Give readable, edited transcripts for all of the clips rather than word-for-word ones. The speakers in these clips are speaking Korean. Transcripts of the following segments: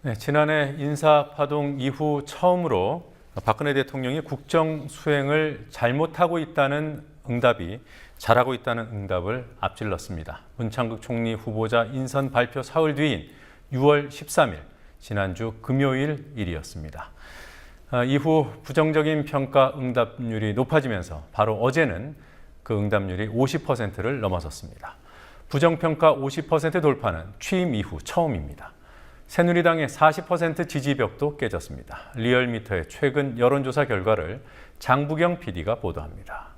네, 지난해 인사파동 이후 처음으로 박근혜 대통령이 국정 수행을 잘못하고 있다는 응답이 잘하고 있다는 응답을 앞질렀습니다. 문창극 총리 후보자 인선 발표 사흘 뒤인 6월 13일, 지난주 금요일 일이었습니다. 이후 부정적인 평가 응답률이 높아지면서 바로 어제는 그 응답률이 50%를 넘어섰습니다. 부정평가 50% 돌파는 취임 이후 처음입니다. 새누리당의 40% 지지벽도 깨졌습니다. 리얼미터의 최근 여론조사 결과를 장부경 PD가 보도합니다.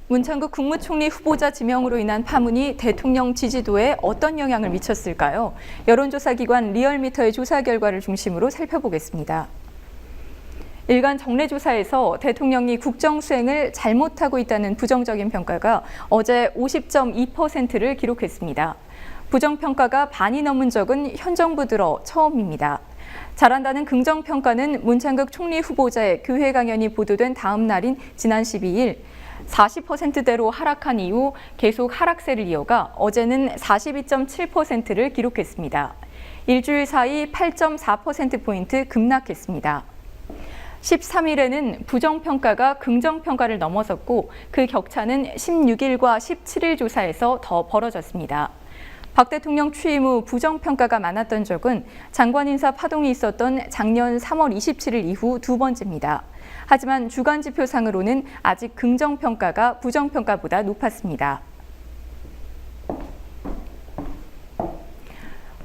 문창극 국무총리 후보자 지명으로 인한 파문이 대통령 지지도에 어떤 영향을 미쳤을까요? 여론조사 기관 리얼미터의 조사 결과를 중심으로 살펴보겠습니다. 일간 정례조사에서 대통령이 국정 수행을 잘못하고 있다는 부정적인 평가가 어제 50.2%를 기록했습니다. 부정평가가 반이 넘은 적은 현 정부 들어 처음입니다. 잘한다는 긍정평가는 문창극 총리 후보자의 교회 강연이 보도된 다음 날인 지난 12일 40%대로 하락한 이후 계속 하락세를 이어가 어제는 42.7%를 기록했습니다. 일주일 사이 8.4%포인트 급락했습니다. 13일에는 부정평가가 긍정평가를 넘어섰고 그 격차는 16일과 17일 조사에서 더 벌어졌습니다. 박 대통령 취임 후 부정평가가 많았던 적은 장관 인사 파동이 있었던 작년 3월 27일 이후 두 번째입니다. 하지만 주간지표상으로는 아직 긍정평가가 부정평가보다 높았습니다.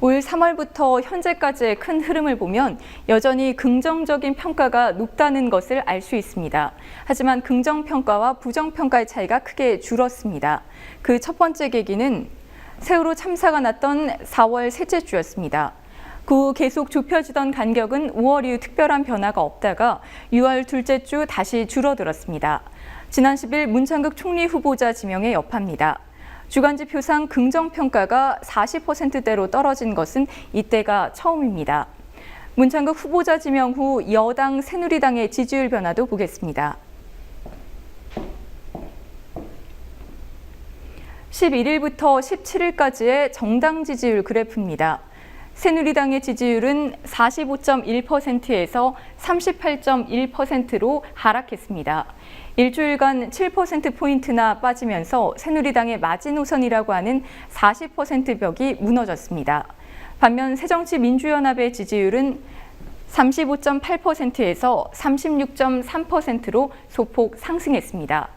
올 3월부터 현재까지의 큰 흐름을 보면 여전히 긍정적인 평가가 높다는 것을 알 수 있습니다. 하지만 긍정평가와 부정평가의 차이가 크게 줄었습니다. 그 첫 번째 계기는 세월호 참사가 났던 4월 셋째 주였습니다. 그 후 계속 좁혀지던 간격은 5월 이후 특별한 변화가 없다가 6월 둘째 주 다시 줄어들었습니다. 지난 10일 문창극 총리 후보자 지명의 여파입니다. 주간지표상 긍정평가가 40%대로 떨어진 것은 이때가 처음입니다. 문창극 후보자 지명 후 여당 새누리당의 지지율 변화도 보겠습니다. 11일부터 17일까지의 정당 지지율 그래프입니다. 새누리당의 지지율은 45.1%에서 38.1%로 하락했습니다. 일주일간 7%포인트나 빠지면서 새누리당의 마지노선이라고 하는 40% 벽이 무너졌습니다. 반면 새정치민주연합의 지지율은 35.8%에서 36.3%로 소폭 상승했습니다.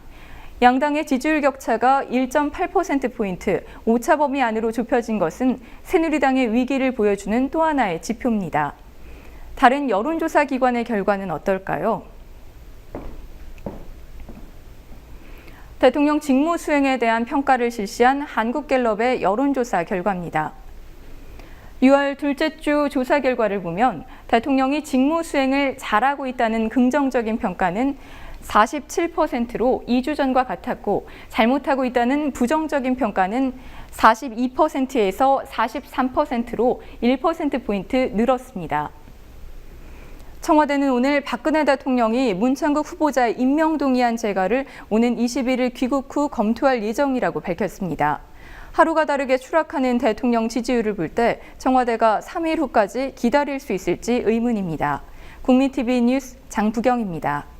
양당의 지지율 격차가 1.8%포인트, 오차 범위 안으로 좁혀진 것은 새누리당의 위기를 보여주는 또 하나의 지표입니다. 다른 여론조사 기관의 결과는 어떨까요? 대통령 직무 수행에 대한 평가를 실시한 한국갤럽의 여론조사 결과입니다. 6월 둘째 주 조사 결과를 보면 대통령이 직무 수행을 잘하고 있다는 긍정적인 평가는 47%로 2주 전과 같았고 잘못하고 있다는 부정적인 평가는 42%에서 43%로 1%포인트 늘었습니다. 청와대는 오늘 박근혜 대통령이 문창극 후보자의 임명 동의안 제거를 오는 21일 귀국 후 검토할 예정이라고 밝혔습니다. 하루가 다르게 추락하는 대통령 지지율을 볼 때 청와대가 3일 후까지 기다릴 수 있을지 의문입니다. 국민TV 뉴스 장부경입니다.